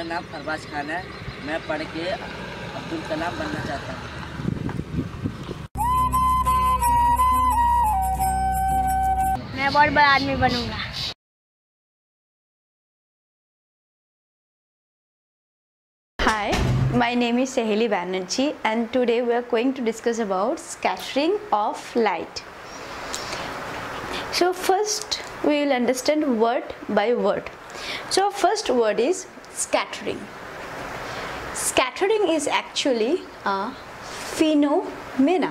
मेरा नाम फरबाज खान है। मैं पढ़ के अब्दुल कलाम बनना चाहता हूँ। मैं बहुत बड़ा आदमी बनूंगा। Hi, my name is Sahili Banerjee and today we are going to discuss about scattering of light. So first we will understand word by word. So first word is scattering. Scattering is actually a phenomena.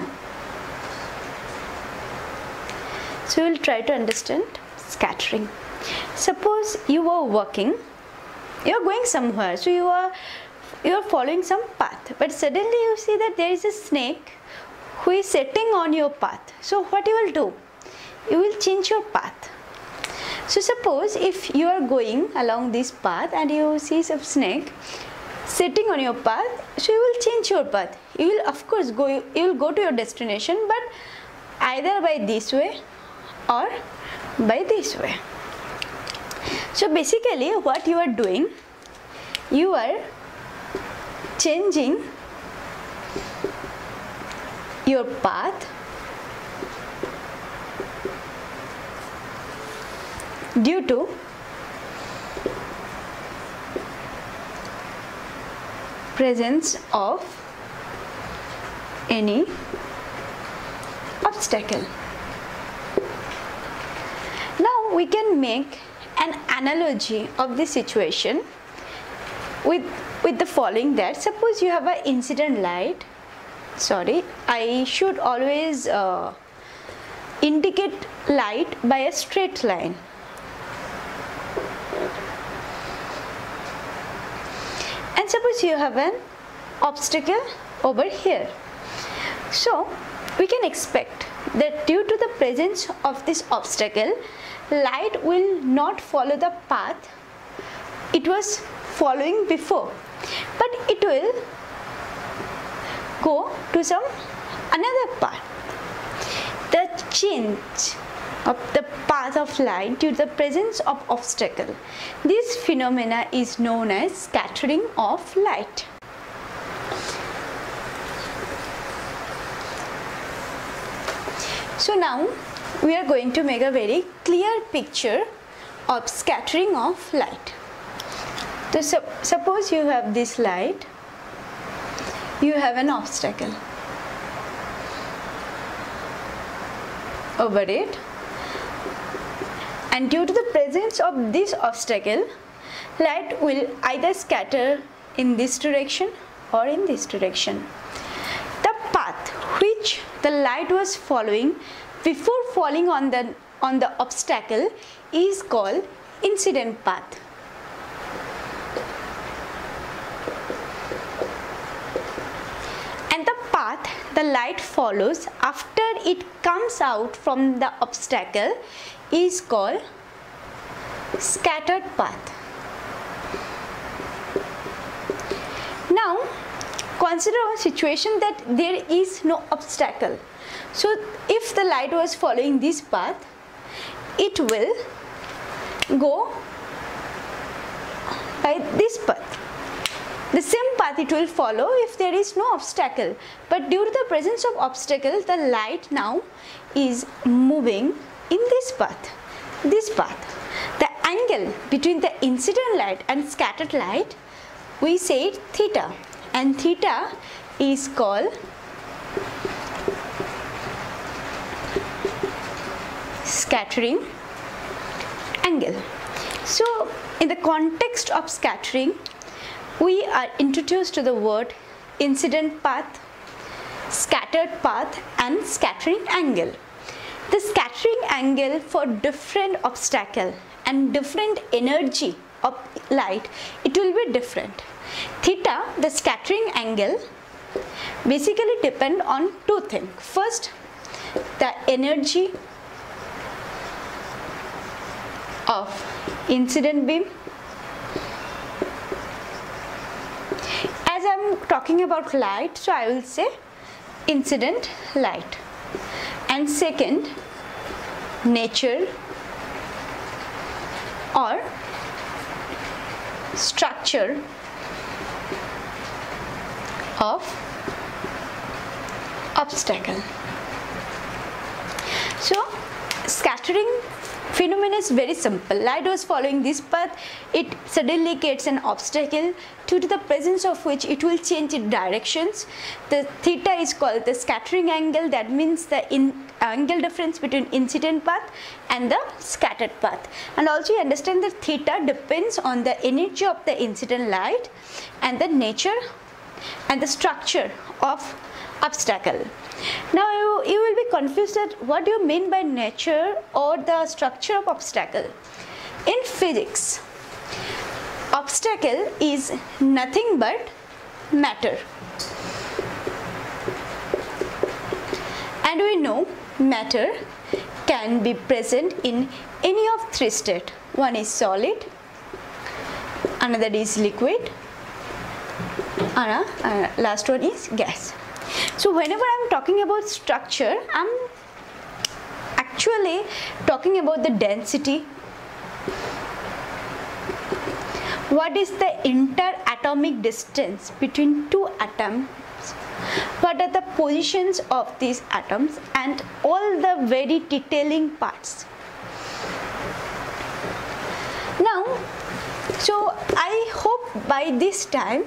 So we will try to understand scattering. Suppose you are working, you are going somewhere, so you are following some path, but suddenly you see that there is a snake who is sitting on your path. So what you will do? You will change your path. So suppose if you are going along this path and you see some snake sitting on your path, so you will change your path. You will of course go to your destination, but either by this way or by this way. So basically what you are doing, you are changing your path due to presence of any obstacle. Now we can make an analogy of this situation with the following, that suppose you have an incident light. Sorry, I should always indicate light by a straight line. And suppose you have an obstacle over here. So we can expect that due to the presence of this obstacle, light will not follow the path it was following before, but it will go to some another path. The change of the path of light due to the presence of obstacle, this phenomena is known as scattering of light. So now we are going to make a very clear picture of scattering of light. So suppose you have this light, you have an obstacle over it, and due to the presence of this obstacle, light will either scatter in this direction or in this direction. The path which the light was following before falling on the obstacle is called incident path. And the path the light follows after it comes out from the obstacle is called scattered path. Now consider a situation that there is no obstacle. So if the light was following this path, it will go by this path. The same path it will follow if there is no obstacle, but due to the presence of obstacle, the light now is moving in this path. The angle between the incident light and scattered light, we say theta, and theta is called scattering angle. So in the context of scattering, we are introduced to the word incident path, scattered path and scattering angle. The scattering angle for different obstacle and different energy of light, it will be different. Theta, the scattering angle, basically depend on two things. First, the energy of incident beam. As I am talking about light, so I will say incident light. And second, nature or structure of obstacle. So scattering phenomenon is very simple. Light was following this path, it suddenly gets an obstacle, due to the presence of which it will change its directions. The theta is called the scattering angle, that means the angle difference between incident path and the scattered path. And also you understand that theta depends on the energy of the incident light and the nature and the structure of obstacle. Now you will be confused at what do you mean by nature or the structure of obstacle. In physics, obstacle is nothing but matter, and we know matter can be present in any of three states. One is solid, another is liquid, and last one is gas. So whenever I am talking about structure, I am actually talking about the density. What is the interatomic distance between two atoms? What are the positions of these atoms and all the very detailing parts. Now, so I hope by this time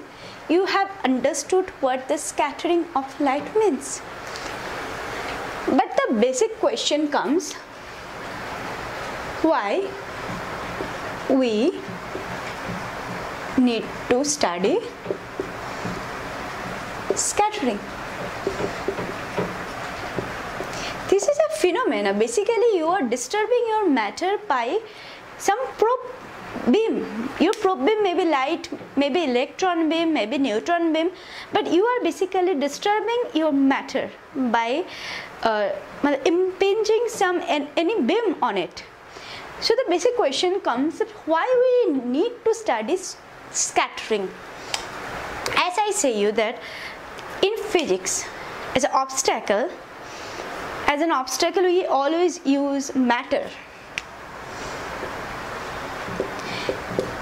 you have understood what the scattering of light means. But the basic question comes, why we need to study scattering? This is a phenomena. Basically, you are disturbing your matter by some probe beam. Your probe beam may be light, maybe electron beam, maybe neutron beam, but you are basically disturbing your matter by impinging any beam on it. So the basic question comes that why we need to study scattering. As I say you that in physics, as an obstacle we always use matter.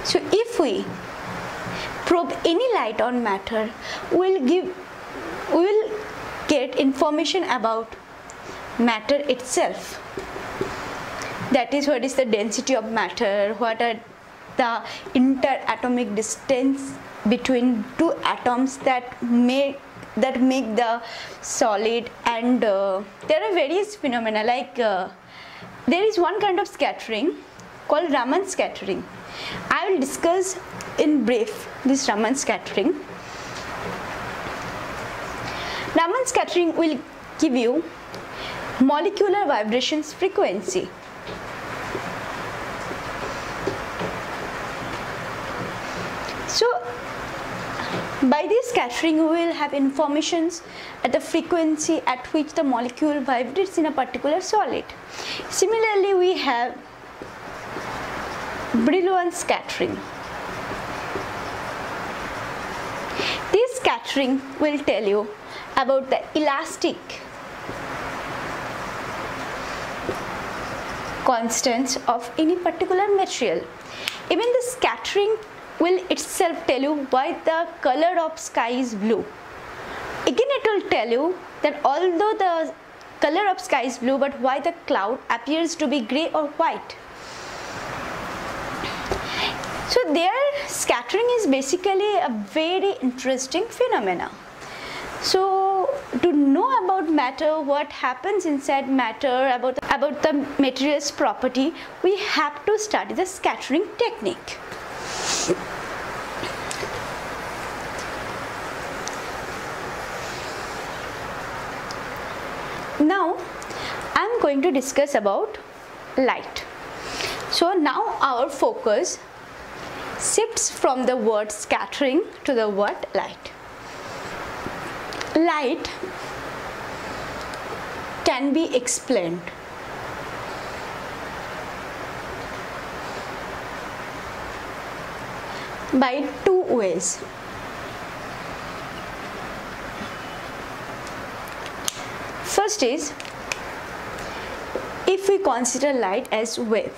So if we probe any light on matter, we will get information about matter itself. That is, what is the density of matter, what are the interatomic distance between two atoms that make the solid, and there are various phenomena like there is one kind of scattering called Raman scattering. I will discuss in brief this Raman scattering. Raman scattering will give you molecular vibrations frequency. So by this scattering we will have informations at the frequency at which the molecule vibrates in a particular solid. Similarly, we have Brillouin scattering. This scattering will tell you about the elastic constants of any particular material. Even the scattering will itself tell you why the color of sky is blue. Again, it will tell you that although the color of sky is blue, but why the cloud appears to be grey or white. So their scattering is basically a very interesting phenomena. So to know about matter, what happens inside matter, about the material's property, we have to study the scattering technique. Now I am going to discuss about light. So now our focus shifts from the word scattering to the word light. Light can be explained by two ways. First is, if we consider light as wave.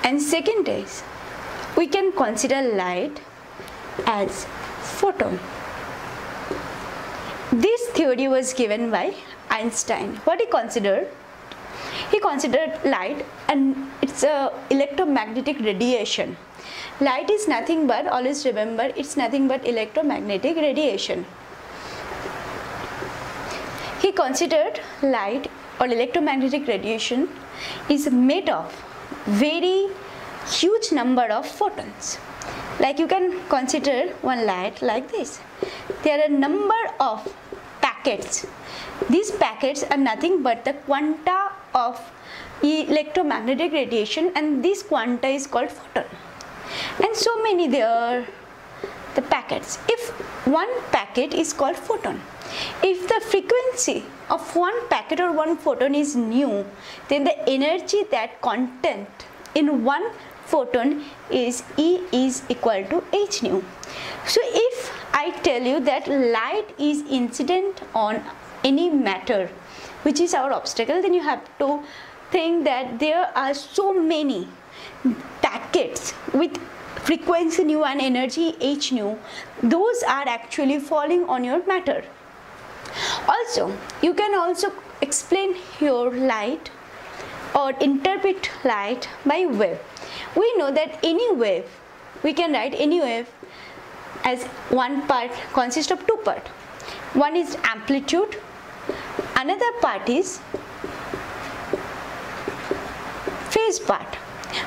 And second is, we can consider light as photon. This theory was given by Einstein. What he considered? He considered light, and it's a electromagnetic radiation. Light is nothing but, always remember, it's nothing but electromagnetic radiation. He considered light or electromagnetic radiation is made of very huge number of photons. Like you can consider one light like this. There are a number of packets. These packets are nothing but the quanta of electromagnetic radiation, and this quanta is called photon. And so many there are the packets. If one packet is called photon, if the frequency of one packet or one photon is nu, then the energy that content in one photon is E is equal to h nu. So if I tell you that light is incident on any matter, which is our obstacle, then you have to think that there are so many packets with frequency nu and energy h nu. Those are actually falling on your matter. Also, you can also explain your light or interpret light by wave. We know that any wave, we can write any wave as one part consists of two parts. One is amplitude, another part is phase part,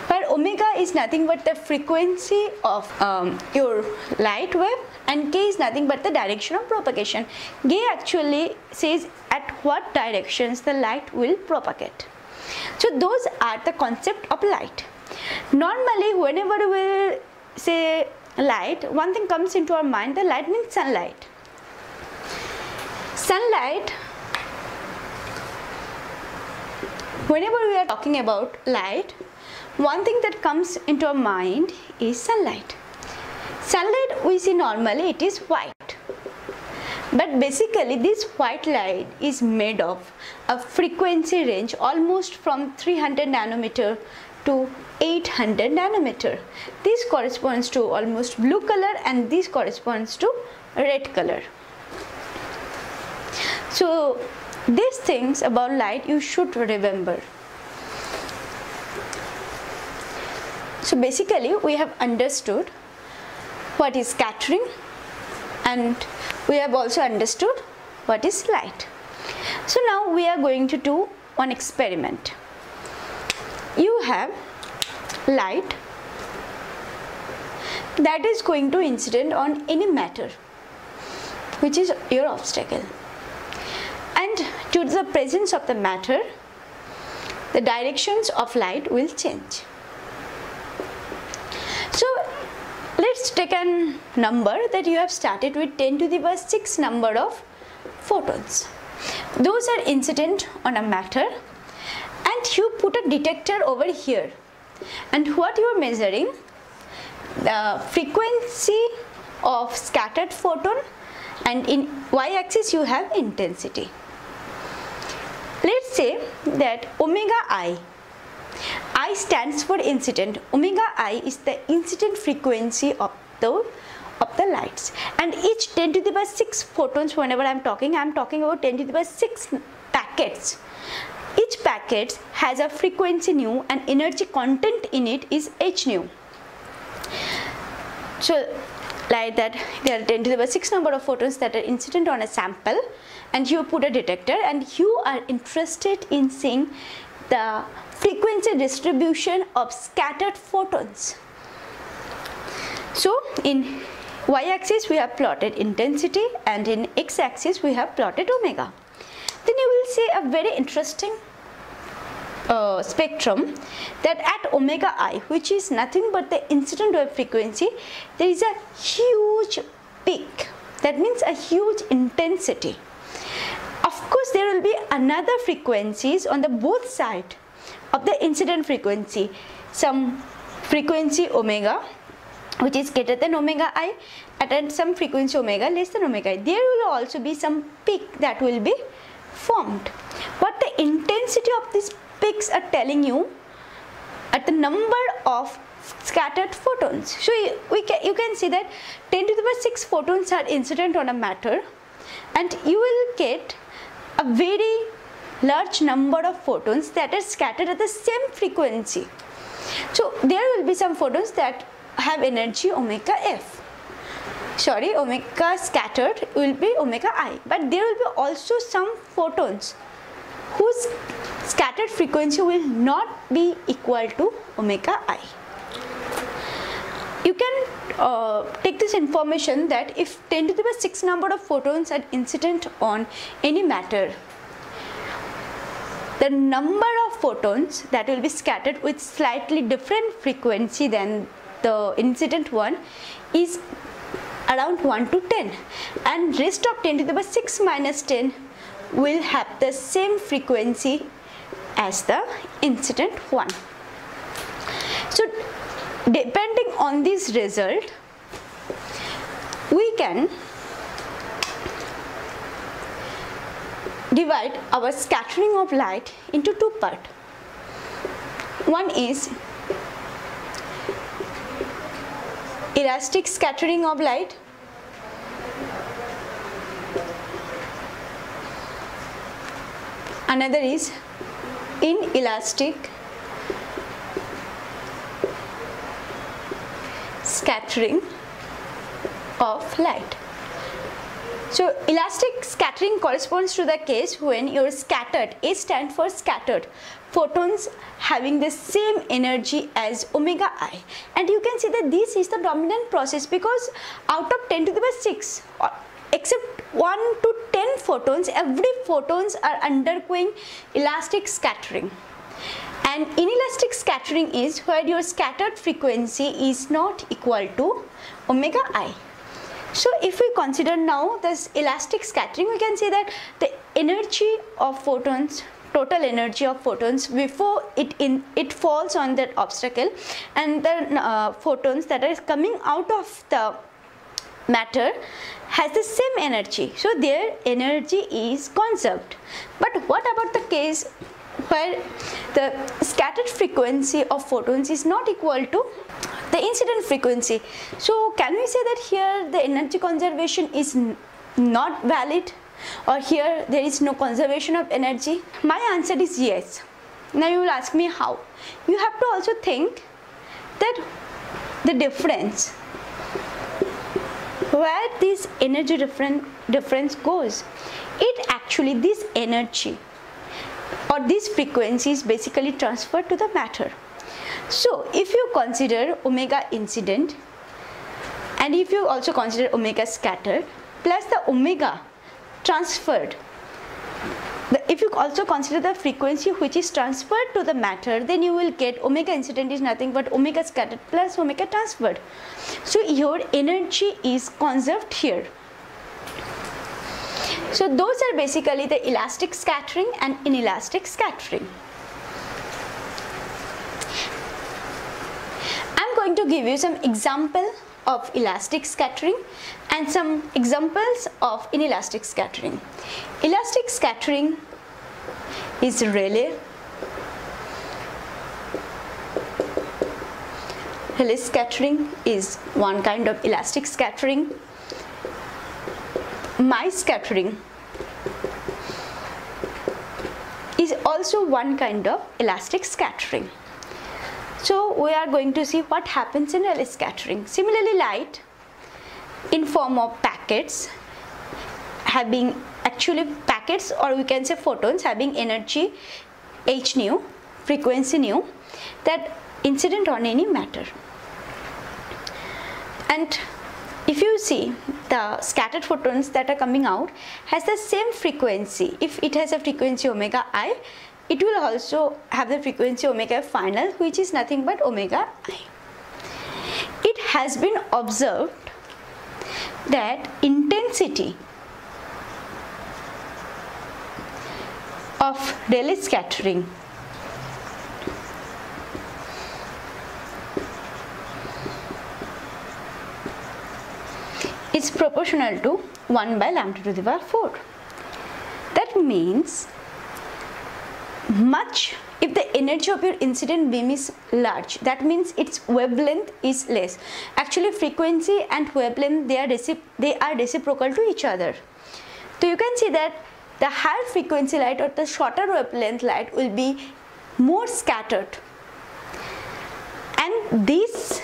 where omega is nothing but the frequency of your light wave, and k is nothing but the direction of propagation. K actually says at what directions the light will propagate. So those are the concept of light. Normally, whenever we will say light, one thing comes into our mind, the light means sunlight. Sunlight, whenever we are talking about light, one thing that comes into our mind is sunlight. Sunlight we see normally it is white, but basically this white light is made of a frequency range almost from 300 nanometer to 800 nanometer. This corresponds to almost blue color, and this corresponds to red color. So these things about light you should remember. So basically we have understood what is scattering, and we have also understood what is light. So now we are going to do one experiment. You have light that is going to incident on any matter, which is your obstacle, and due to the presence of the matter, the directions of light will change. So let's take a number that you have started with 10 to the power 6 number of photons. Those are incident on a matter, and you put a detector over here, and what you are measuring, the frequency of scattered photon, and in y-axis you have intensity. Let's say that omega I stands for incident. Omega I is the incident frequency of the lights, and each 10 to the power 6 photons, whenever I am talking about 10 to the power 6 packets. Each packet has a frequency nu, and energy content in it is h nu. So like that, there are 10 to the power 6 number of photons that are incident on a sample, and you put a detector, and you are interested in seeing the frequency distribution of scattered photons. So in y-axis we have plotted intensity, and in x-axis we have plotted omega. Then you will see a very interesting spectrum, that at omega I, which is nothing but the incident wave frequency, there is a huge peak. That means a huge intensity. Of course, there will be another frequencies on the both side of the incident frequency. Some frequency omega, which is greater than omega I, and some frequency omega less than omega I. There will also be some peak that will be formed. What the intensity of these peaks are telling you, are at the number of scattered photons. So you can see that 10 to the power 6 photons are incident on a matter, and you will get a very large number of photons that are scattered at the same frequency. So there will be some photons that have energy omega f. Sorry, omega scattered will be omega I, but there will be also some photons whose scattered frequency will not be equal to omega I. You can take this information that if 10 to the power 6 number of photons are incident on any matter, the number of photons that will be scattered with slightly different frequency than the incident one is around 1 to 10, and rest of 10 to the power 6 minus 10 will have the same frequency as the incident one. So depending on this result, we can divide our scattering of light into two parts. One is elastic scattering of light, another is inelastic scattering of light. So elastic scattering corresponds to the case when your scattered, A stands for scattered, photons having the same energy as omega I, and you can see that this is the dominant process because out of 10 to the power 6 except 1 to 10 photons, every photons are undergoing elastic scattering. And inelastic scattering is where your scattered frequency is not equal to omega I. So if we consider now this elastic scattering, we can say that the energy of photons, total energy of photons before it falls on that obstacle, and the photons that are coming out of the matter has the same energy, so their energy is conserved. But what about the case where the scattered frequency of photons is not equal to the incident frequency? So can we say that here the energy conservation is not valid, or here there is no conservation of energy? My answer is yes. Now you will ask me how. You have to also think that the difference, where this energy difference goes, it actually, this energy or this frequency is basically transferred to the matter. So if you consider omega incident, and if you also consider omega scattered plus the omega transferred, if you also consider the frequency which is transferred to the matter, then you will get omega incident is nothing but omega scattered plus omega transferred. So your energy is conserved here. So those are basically the elastic scattering and inelastic scattering. I'm going to give you some example of elastic scattering and some examples of inelastic scattering. Elastic scattering is Rayleigh. Rayleigh scattering is one kind of elastic scattering. My scattering is also one kind of elastic scattering. So we are going to see what happens in Rayleigh scattering. Similarly, light in form of packets having actually packets, or we can say photons having energy h nu, frequency nu, that incident on any matter. And if you see the scattered photons that are coming out has the same frequency. If it has a frequency omega I, it will also have the frequency omega final, which is nothing but omega I. It has been observed that intensity of Rayleigh scattering is proportional to 1 by lambda to the power 4. That means much if the energy of your incident beam is large, that means its wavelength is less. Actually, frequency and wavelength, they are reciprocal to each other. So you can see that the higher frequency light or the shorter wavelength light will be more scattered, and this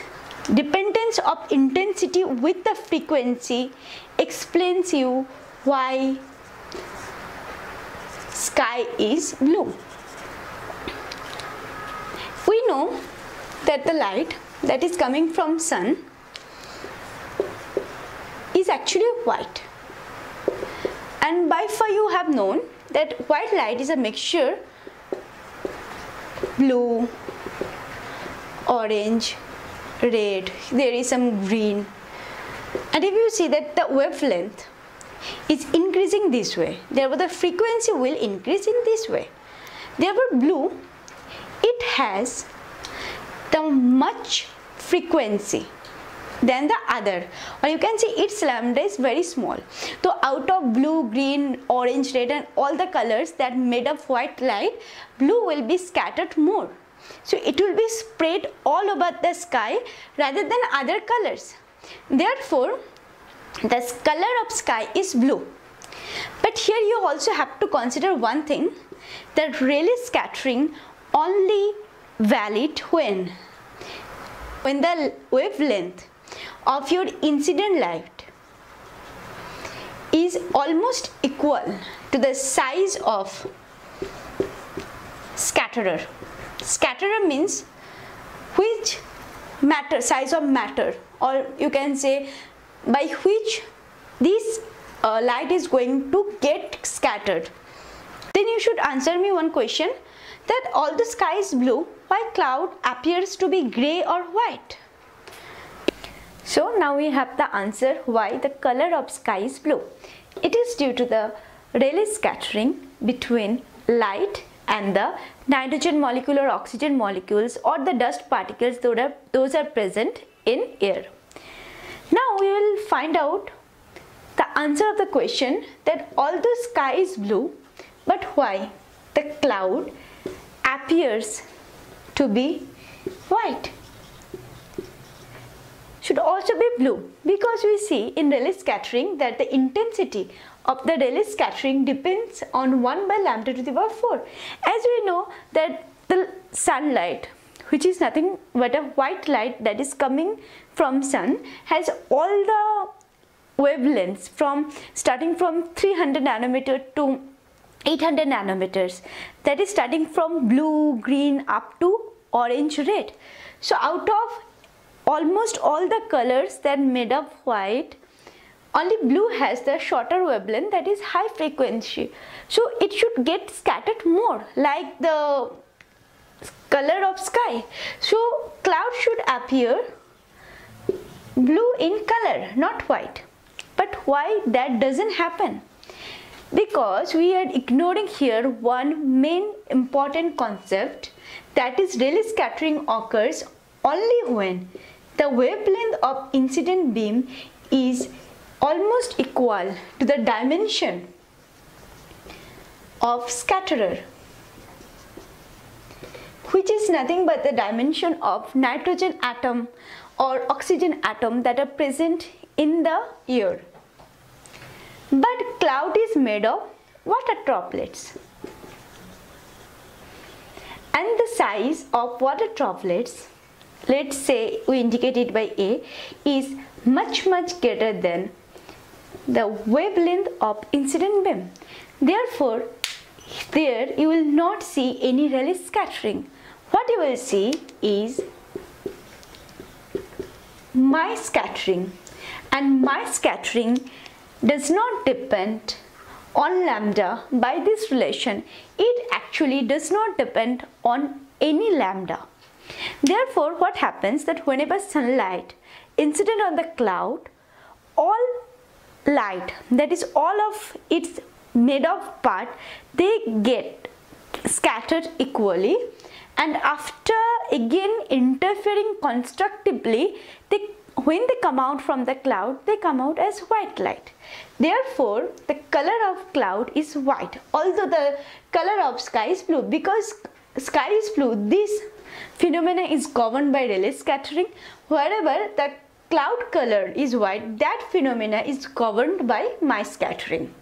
dependence of intensity with the frequency explains you why sky is blue. We know that the light that is coming from sun is actually white, and by far you have known that white light is a mixture blue, orange, red, there is some green, and if you see that the wavelength is increasing this way, therefore the frequency will increase in this way. Therefore blue, it has the much frequency than the other, or you can see its lambda is very small. So out of blue, green, orange, red and all the colors that made up white light, blue will be scattered more. So it will be spread all over the sky rather than other colors. Therefore the color of sky is blue. But here you also have to consider one thing, that Rayleigh scattering only valid when the wavelength of your incident light is almost equal to the size of scatterer. Scatterer means which matter, size of matter, or you can say by which this light is going to get scattered. Then you should answer me one question, that all the sky is blue, why cloud appears to be grey or white? So now we have the answer why the color of sky is blue. It is due to the Rayleigh scattering between light and the nitrogen molecule or oxygen molecules or the dust particles, those are present in air. Now we will find out the answer of the question, that although sky is blue, but why the cloud appears to be white, should also be blue, because we see in Rayleigh scattering that the intensity of the Rayleigh scattering depends on 1 by lambda to the power 4. As we know that the sunlight, which is nothing but a white light that is coming from sun, has all the wavelengths from starting from 300 nanometer to 800 nanometers, that is starting from blue, green up to orange, red. So out of almost all the colors that made up white, only blue has the shorter wavelength, that is high frequency. So it should get scattered more like the color of sky. So cloud should appear blue in color, not white. But why that doesn't happen? Because we are ignoring here one main important concept, that is Rayleigh scattering occurs only when the wavelength of incident beam is almost equal to the dimension of scatterer, which is nothing but the dimension of nitrogen atom or oxygen atom that are present in the air. But cloud is made of water droplets, and the size of water droplets, let's say we indicate it by A, is much greater than the wavelength of incident beam. Therefore there you will not see any Rayleigh scattering. What you will see is my scattering, and my scattering does not depend on lambda by this relation. It actually does not depend on any lambda. Therefore what happens, that whenever sunlight incident on the cloud, all light, that is all of its made of part, they get scattered equally, and after again interfering constructively, when they come out from the cloud, they come out as white light. Therefore the color of cloud is white, although the color of sky is blue, because sky is blue, this phenomena is governed by Rayleigh scattering. Wherever the cloud color is white, that phenomena is governed by my scattering.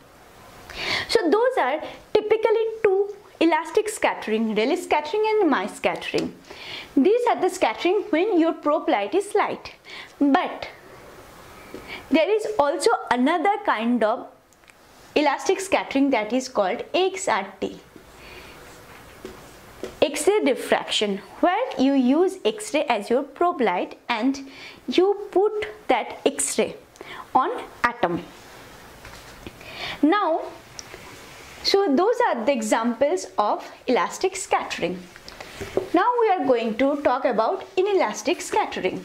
So those are typically two elastic scattering, Rayleigh scattering and my scattering. These are the scattering when your probe light is light. But there is also another kind of elastic scattering that is called XRT, X-ray diffraction, where you use X-ray as your probe light and you put that X-ray on atom. Now, so those are the examples of elastic scattering. Now we are going to talk about inelastic scattering.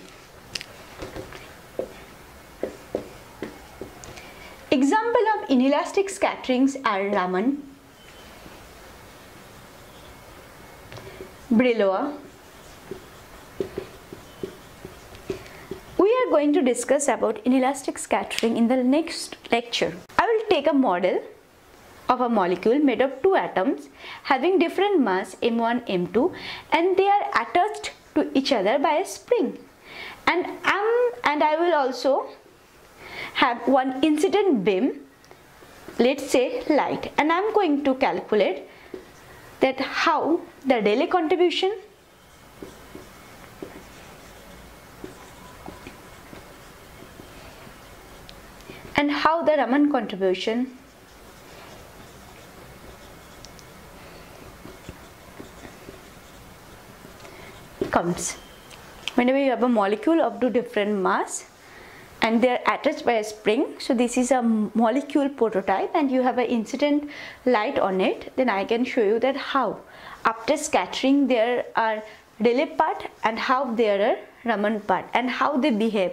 Example of inelastic scatterings are Raman, Brillouin. We are going to discuss about inelastic scattering in the next lecture. I will take a model of a molecule made of two atoms having different mass m1, m2, and they are attached to each other by a spring. And I will also have one incident beam, let's say light, and I am going to calculate that how the Rayleigh contribution and how the Raman contribution comes. Whenever you have a molecule of two different mass and they are attached by a spring, so this is a molecule prototype and you have an incident light on it, then I can show you that how after scattering there are Rayleigh part and how there are Raman part and how they behave.